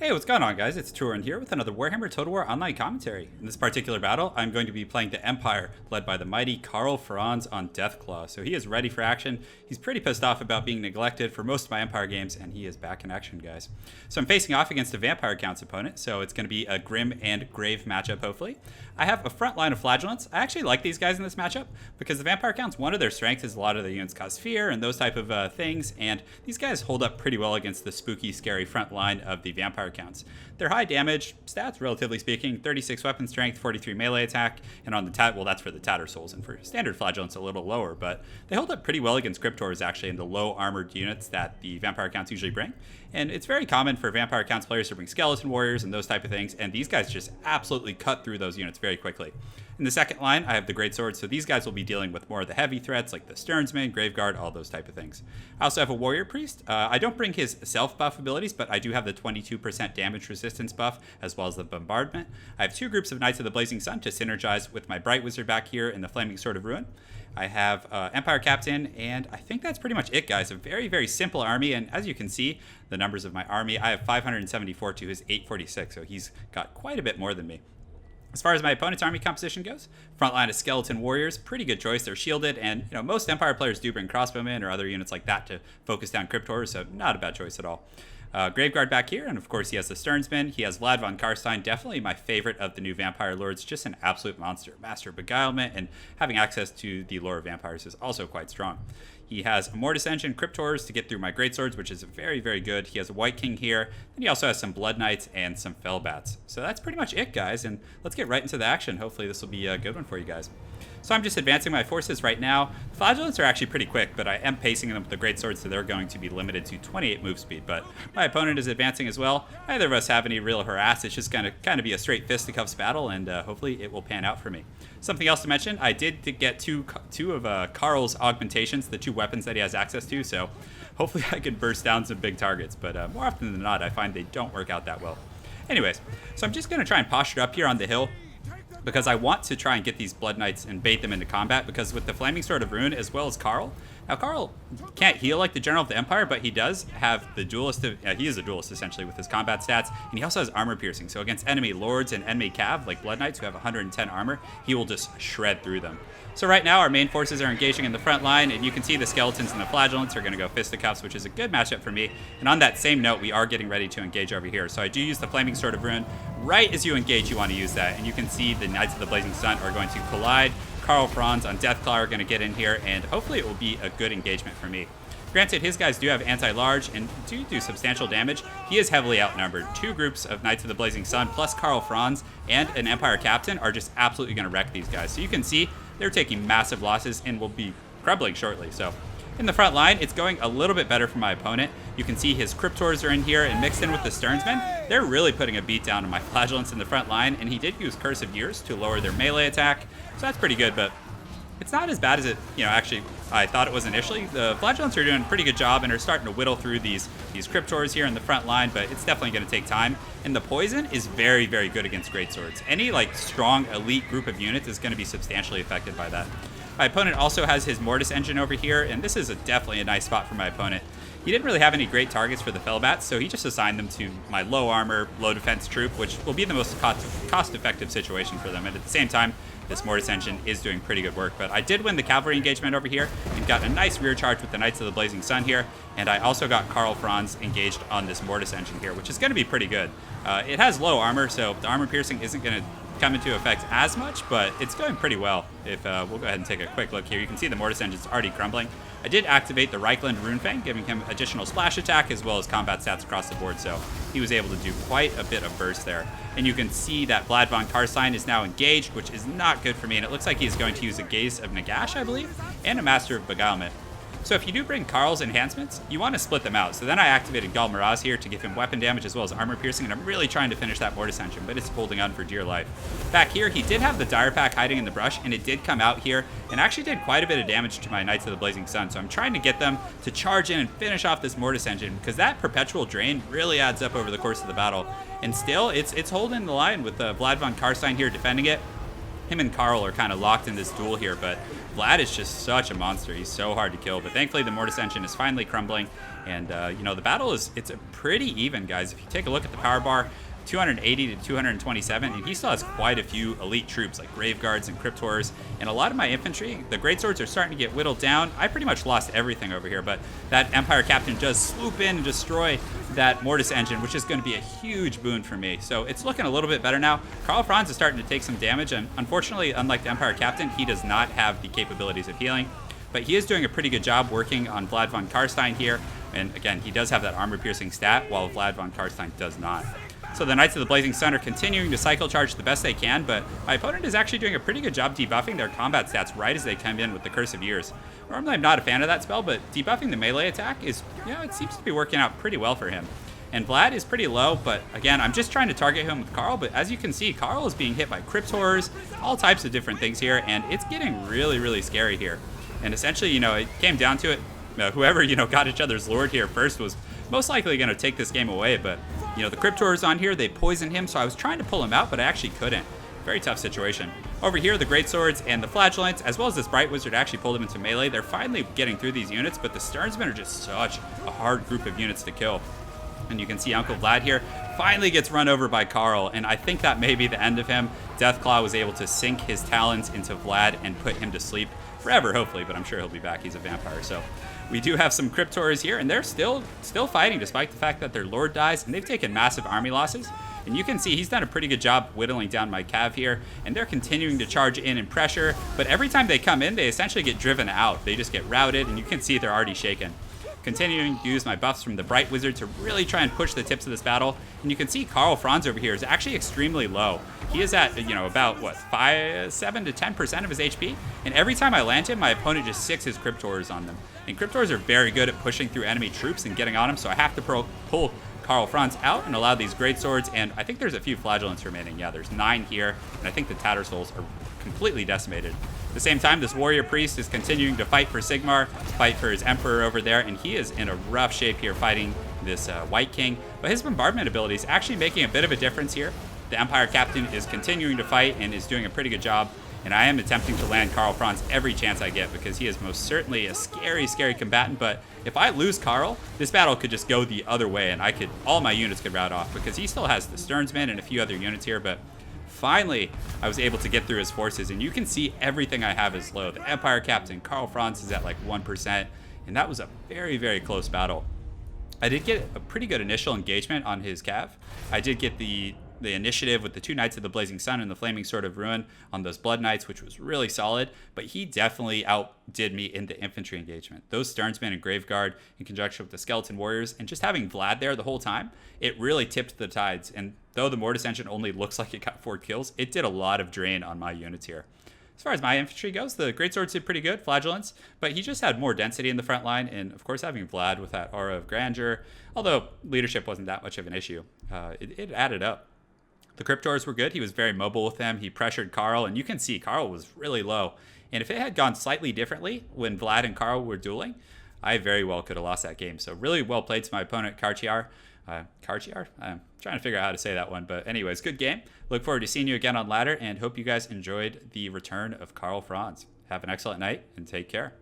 Hey, what's going on, guys? It's Turin here with another Warhammer Total War online commentary. In this particular battle, I'm going to be playing the Empire, led by the mighty FRANZ on Deathclaw. So he is ready for action. He's pretty pissed off about being neglected for most of my Empire games, and he is back in action, guys. So I'm facing off against a Vampire Count's opponent, so it's going to be a grim and grave matchup, hopefully. I have a front line of Flagellants. I actually like these guys in this matchup because the Vampire Counts, one of their strengths is a lot of their units cause fear and those type of things, and these guys hold up pretty well against the spooky, scary front line of the Vampire Counts. They're high damage stats, relatively speaking, 36 weapon strength, 43 melee attack, and on the well, that's for the Tattersouls, and for standard Flagellants a little lower, but they hold up pretty well against Cryptors, actually, in the low armored units that the Vampire Counts usually bring. And it's very common for Vampire Counts players to bring Skeleton Warriors and those type of things, and these guys just absolutely cut through those units very quickly. In the second line, I have the Great Swords, so these guys will be dealing with more of the heavy threats like the Stearnsman, Graveguard, all those type of things. I also have a Warrior Priest. I don't bring his self-buff abilities, but I do have the 22% damage resistance buff, as well as the Bombardment. I have two groups of Knights of the Blazing Sun to synergize with my Bright Wizard back here in the Flaming Sword of Ruin. I have Empire Captain, and I think that's pretty much it, guys. A very, very simple army, and as you can see, the numbers of my army, I have 574 to his 846, so he's got quite a bit more than me. As far as my opponent's army composition goes, front line of Skeleton Warriors, pretty good choice. They're shielded, and most Empire players do bring crossbowmen or other units like that to focus down Cryptors, so not a bad choice at all. Graveguard back here, and of course he has the Stearnsman. He has Vlad von Karstein, definitely my favorite of the new Vampire Lords, just an absolute monster. Master of Beguilement, and having access to the lore of vampires is also quite strong. He has a Mortis Engine, Cryptors to get through my Greatswords, which is very, very good. He has a White King here, and he also has some Blood Knights and some Fellbats. So that's pretty much it, guys, and let's get right into the action. Hopefully this will be a good one for you guys. So I'm just advancing my forces right now. Flagellants are actually pretty quick, but I am pacing them with the Greatswords, so they're going to be limited to 28 move speed. But my opponent is advancing as well. Neither of us have any real harass. It's just going to kind of be a straight fisticuffs battle, and hopefully it will pan out for me. Something else to mention, I did get two of Karl's augmentations, the two weapons that he has access to, so hopefully I can burst down some big targets. But more often than not, I find they don't work out that well. Anyways, so I'm just going to try and posture up here on the hill, because I want to try and get these Blood Knights and bait them into combat, because with the Flaming Sword of Ruin as well as Karl, now Karl can't heal like the General of the Empire, but he does have the Duelist, he is a Duelist essentially with his combat stats, and he also has armor piercing, so against enemy Lords and enemy Cav, like Blood Knights who have 110 armor, he will just shred through them. So right now our main forces are engaging in the front line, and you can see the Skeletons and the Flagellants are going to go fisticuffs, which is a good matchup for me. And on that same note, we are getting ready to engage over here. So I do use the Flaming Sword of Ruin. Right as you engage, you want to use that, and you can see the Knights of the Blazing Sun are going to collide. FRANZ on Deathclaw are going to get in here, and hopefully it will be a good engagement for me. Granted, his guys do have anti-large and do substantial damage. He is heavily outnumbered. Two groups of Knights of the Blazing Sun plus FRANZ and an Empire Captain are just absolutely going to wreck these guys. So you can see they're taking massive losses and will be crumbling shortly. So in the front line, it's going a little bit better for my opponent. You can see his Cryptors are in here, and mixed in with the Stearnsmen, they're really putting a beat down on my Flagellants in the front line, and he did use Curse of Years to lower their melee attack, so that's pretty good, but it's not as bad as it, actually I thought it was initially. The Flagellants are doing a pretty good job and are starting to whittle through these Cryptors here in the front line, but it's definitely going to take time. And the poison is very, very good against Greatswords. Any strong elite group of units is going to be substantially affected by that. My opponent also has his Mortis Engine over here, and this is definitely a nice spot for my opponent. He didn't really have any great targets for the Fellbats, so he just assigned them to my low armor, low defense troop, which will be the most cost-effective situation for them. And at the same time, this Mortis Engine is doing pretty good work. But I did win the cavalry engagement over here and got a nice rear charge with the Knights of the Blazing Sun here. And I also got FRANZ engaged on this Mortis Engine here, which is going to be pretty good. It has low armor, so the armor piercing isn't going to come into effect as much, but it's going pretty well. If we'll go ahead and take a quick look here. You can see the Mortis Engine's already crumbling. I did activate the Reichland Runefang, giving him additional splash attack as well as combat stats across the board, so he was able to do quite a bit of burst there. And you can see that Vlad von Karstein is now engaged, which is not good for me, and it looks like he's going to use a Gaze of Nagash, I believe, and a Master of Beguilement. So if you do bring Karl's enhancements, you want to split them out. So then I activated Gal Miraz here to give him weapon damage as well as armor piercing, and I'm really trying to finish that Mortis Engine, but it's holding on for dear life. Back here, he did have the Dire Pack hiding in the brush, and it did come out here, and actually did quite a bit of damage to my Knights of the Blazing Sun. So I'm trying to get them to charge in and finish off this Mortis Engine, because that perpetual drain really adds up over the course of the battle. And still, it's holding the line with Vlad von Karstein here defending it. him and Karl are kind of locked in this duel here, but Vlad is just such a monster. He's so hard to kill, but thankfully the Mortis engine is finally crumbling, and you know, the battle it's a pretty even, guys. If you take a look at the power bar, 280 to 227, and he still has quite a few elite troops like Grave Guards and Cryptors, and a lot of my infantry. The Greatswords are starting to get whittled down. I pretty much lost everything over here, but that Empire Captain does swoop in and destroy that Mortis engine, which is going to be a huge boon for me. So it's looking a little bit better now. Karl Franz is starting to take some damage, and unfortunately, unlike the Empire Captain, he does not have the capabilities of healing, but he is doing a pretty good job working on Vlad von Karstein here, and again, he does have that armor-piercing stat, while Vlad von Karstein does not. So the Knights of the Blazing Sun are continuing to cycle charge the best they can, but my opponent is actually doing a pretty good job debuffing their combat stats right as they come in with the Curse of Years. Normally I'm not a fan of that spell, but debuffing the melee attack is, you know, it seems to be working out pretty well for him. And Vlad is pretty low, but again, I'm just trying to target him with Karl, but as you can see, Karl is being hit by Cryptors, all types of different things here, and it's getting really, really scary here. And essentially, you know, it came down to it. Whoever, you know, got each other's Lord here first was most likely going to take this game away, but you know, the Cryptors on here, they poisoned him, so I was trying to pull him out, but I actually couldn't. Very tough situation. Over here, the Greatswords and the Flagellants, as well as this Bright Wizard, actually pulled him into melee. They're finally getting through these units, but the Sternsmen are just such a hard group of units to kill. And you can see Uncle Vlad here finally gets run over by Karl, and I think that may be the end of him. Deathclaw was able to sink his talons into Vlad and put him to sleep forever, hopefully, but I'm sure he'll be back. He's a vampire, so we do have some Cryptors here, and they're still fighting despite the fact that their Lord dies, and they've taken massive army losses. And you can see he's done a pretty good job whittling down my cav here, and they're continuing to charge in and pressure, but every time they come in, they essentially get driven out. They just get routed, and you can see they're already shaken. Continuing to use my buffs from the Bright Wizard to really try and push the tips of this battle. And you can see Karl Franz over here is actually extremely low. He is at, you know, about, what, 7 to 10% of his HP? And every time I land him, my opponent just sicks his Cryptors on them. And Cryptors are very good at pushing through enemy troops and getting on them, so I have to pull Karl Franz out and allow these Greatswords, and I think there's a few Flagellants remaining. Yeah, there's 9 here, and I think the Tattersouls are completely decimated. At the same time, this Warrior Priest is continuing to fight for Sigmar, fight for his Emperor over there, and he is in a rough shape here fighting this White King. But his bombardment ability is actually making a bit of a difference here. The Empire Captain is continuing to fight and is doing a pretty good job, and I am attempting to land Karl Franz every chance I get because he is most certainly a scary, scary combatant. But if I lose Karl, this battle could just go the other way, and all my units could rout off because he still has the Sternsmen and a few other units here, but finally, I was able to get through his forces, and you can see everything I have is low. The Empire Captain, Karl Franz, is at like 1%, and that was a very, very close battle. I did get a pretty good initial engagement on his cav. I did get the initiative with the 2 Knights of the Blazing Sun and the Flaming Sword of Ruin on those Blood Knights, which was really solid, but he definitely outdid me in the infantry engagement. Those Sternsmen and Graveguard in conjunction with the Skeleton Warriors, and just having Vlad there the whole time, it really tipped the tides. And though the Mortis engine only looks like it got 4 kills, it did a lot of drain on my units here. As far as my infantry goes, the Greatswords did pretty good, Flagellants, but he just had more density in the front line, and of course having Vlad with that aura of grandeur, although leadership wasn't that much of an issue, it added up. The Cryptors were good. He was very mobile with them. He pressured Karl, and you can see Karl was really low. And if it had gone slightly differently when Vlad and Karl were dueling, I very well could have lost that game. So really well played to my opponent, Karchiar. Karchiar? I'm trying to figure out how to say that one. But anyways, good game. Look forward to seeing you again on ladder, and hope you guys enjoyed the return of Karl Franz. Have an excellent night, and take care.